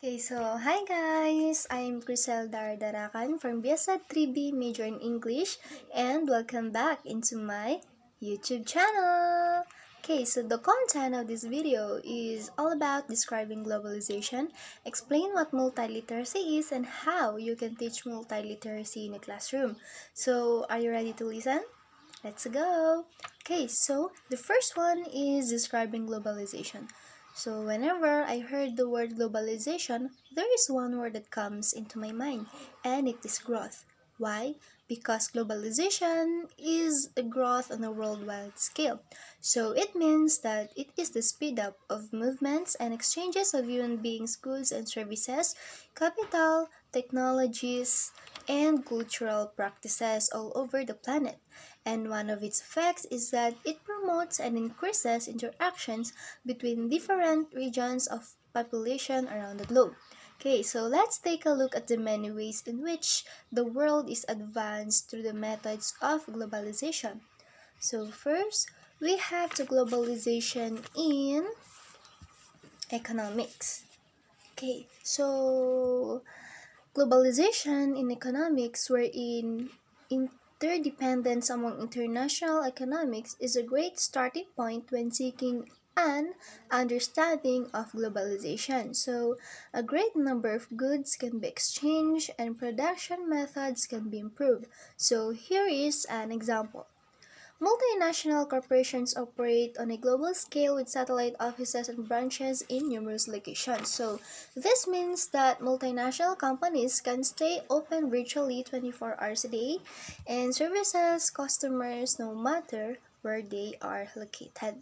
Okay, so hi guys! I'm Kriselda Daracan from BSED 3B major in English and welcome back into my YouTube channel! Okay, so the content of this video is all about describing globalization, explain what multiliteracy is and how you can teach multiliteracy in a classroom. So, are you ready to listen? Let's go! Okay, so the first one is describing globalization. So whenever I heard the word globalization, there is one word that comes into my mind, and it is growth. Why? Because globalization is a growth on a worldwide scale. So it means that it is the speed up of movements and exchanges of human beings, goods and services, capital, technologies, and cultural practices all over the planet. And one of its effects is that it promotes and increases interactions between different regions of population around the globe. Okay, so let's take a look at the many ways in which the world is advanced through the methods of globalization. So first, we have the globalization in economics. Okay, so globalization in economics, wherein interdependence among international economics is a great starting point when seeking an understanding of globalization. So, a great number of goods can be exchanged and production methods can be improved. So, here is an example. Multinational corporations operate on a global scale with satellite offices and branches in numerous locations. So, this means that multinational companies can stay open virtually 24 hours a day and services customers no matter where they are located.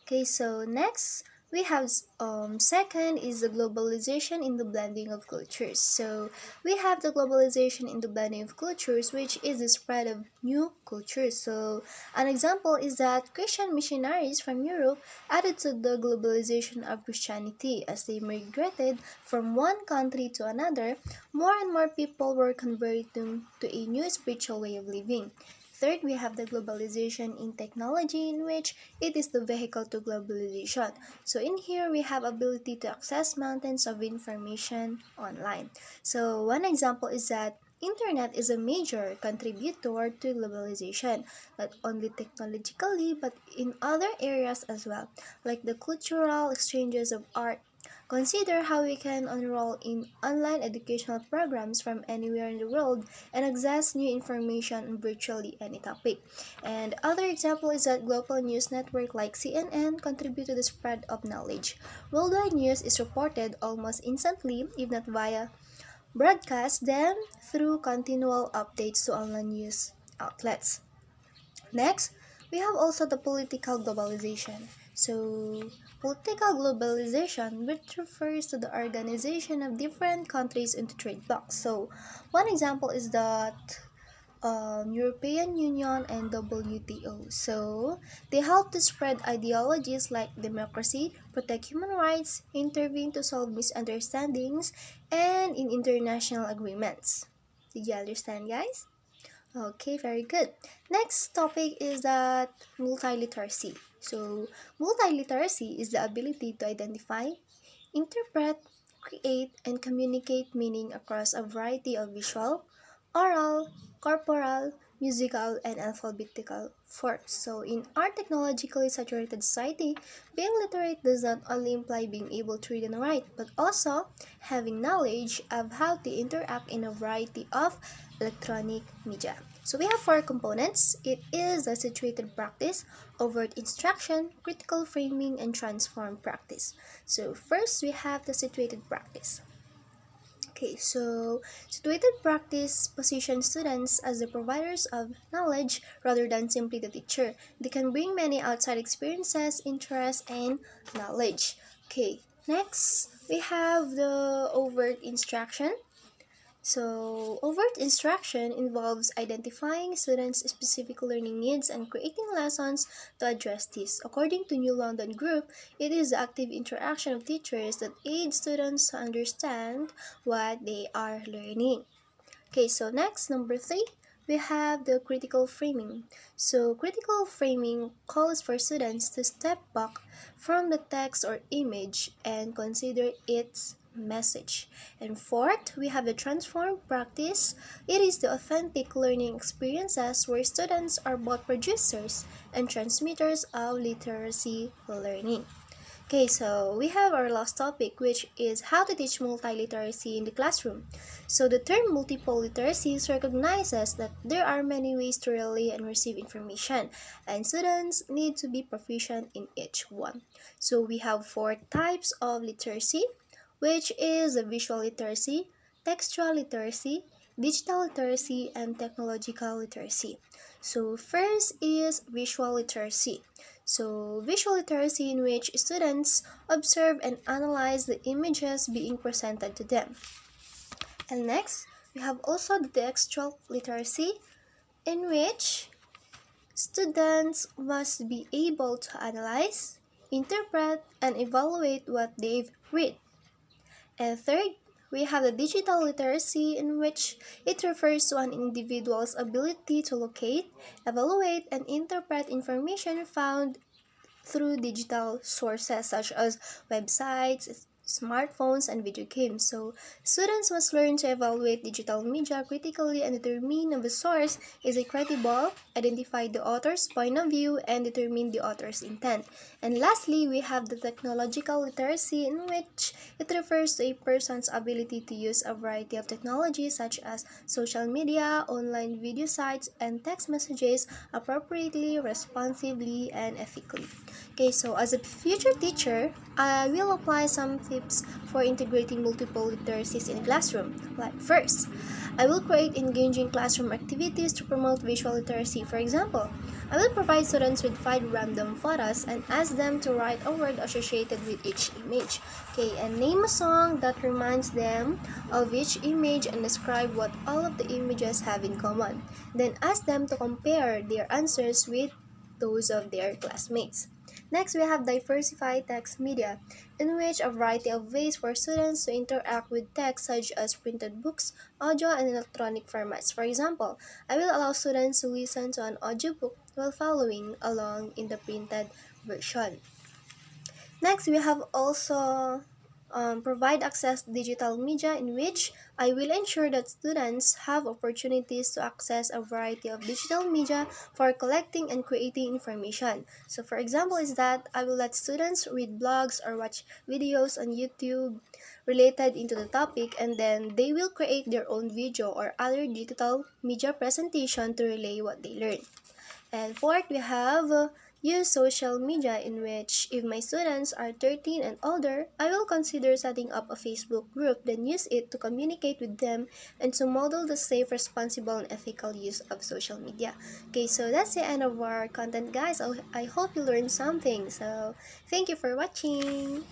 Okay, so next we have second is the globalization in the blending of cultures. So we have the globalization in the blending of cultures, which is the spread of new cultures. So an example is that Christian missionaries from Europe added to the globalization of Christianity as they migrated from one country to another. More and more people were converting to a new spiritual way of living. Third, we have the globalization in technology, in which it is the vehicle to globalization. So in here, we have ability to access mountains of information online. So one example is that Internet is a major contributor to globalization, not only technologically but in other areas as well, like the cultural exchanges of art. Consider how we can enroll in online educational programs from anywhere in the world and access new information on virtually any topic. And other example is that global news network like CNN contribute to the spread of knowledge. Worldwide news is reported almost instantly, if not via broadcast, then through continual updates to online news outlets. Next, we have also the political globalization. So, political globalization, which refers to the organization of different countries into trade blocs. So, one example is that European Union and WTO. So, they help to spread ideologies like democracy, protect human rights, intervene to solve misunderstandings, and in international agreements. Did you understand, guys? Okay, very good. Next topic is that multiliteracy. So, multiliteracy is the ability to identify, interpret, create, and communicate meaning across a variety of visual, oral, corporal, musical, and alphabetical forms. So, in our technologically saturated society, being literate does not only imply being able to read and write, but also having knowledge of how to interact in a variety of electronic media. So we have four components. It is the situated practice, overt instruction, critical framing, and transform practice. So first we have the situated practice. Okay, so situated practice positions students as the providers of knowledge rather than simply the teacher. They can bring many outside experiences, interests, and knowledge. Okay, next we have the overt instruction. So, overt instruction involves identifying students' specific learning needs and creating lessons to address this. According to New London Group, it is the active interaction of teachers that aid students to understand what they are learning. Okay, so next, number three, we have the critical framing. So, critical framing calls for students to step back from the text or image and consider its message. And fourth, we have the transform practice. It is the authentic learning experiences where students are both producers and transmitters of literacy learning. Okay, so we have our last topic, which is how to teach multiliteracy in the classroom. So the term multiple literacies recognizes that there are many ways to relay and receive information, and students need to be proficient in each one. So we have four types of literacy, which is the visual literacy, textual literacy, digital literacy, and technological literacy. So first is visual literacy. So, visual literacy in which students observe and analyze the images being presented to them. And next, we have also the textual literacy in which students must be able to analyze, interpret, and evaluate what they've read. And third, we have the digital literacy in which it refers to an individual's ability to locate, evaluate, and interpret information found through digital sources such as websites, smartphones, and video games. So, students must learn to evaluate digital media critically and determine if a source is a credible, identify the author's point of view, and determine the author's intent. And lastly, we have the technological literacy in which it refers to a person's ability to use a variety of technologies such as social media, online video sites, and text messages appropriately, responsibly, and ethically. Okay, so as a future teacher, I will apply some tips for integrating multiple literacies in a classroom. Like first, I will create engaging classroom activities to promote visual literacy. For example, I will provide students with 5 random photos and ask them to write a word associated with each image. Okay, and name a song that reminds them of each image and describe what all of the images have in common. Then ask them to compare their answers with those of their classmates. Next, we have diversified text media, in which a variety of ways for students to interact with text such as printed books, audio, and electronic formats. For example, I will allow students to listen to an audiobook while following along in the printed version. Next, we have also provide access to digital media in which I will ensure that students have opportunities to access a variety of digital media for collecting and creating information. So for example is that I will let students read blogs or watch videos on YouTube related into the topic, and then they will create their own video or other digital media presentation to relay what they learn. And fourth, we have use social media in which if my students are 13 and older, I will consider setting up a Facebook group, then use it to communicate with them and to model the safe, responsible, and ethical use of social media. Okay, so that's the end of our content, guys. I hope you learned something. So, thank you for watching.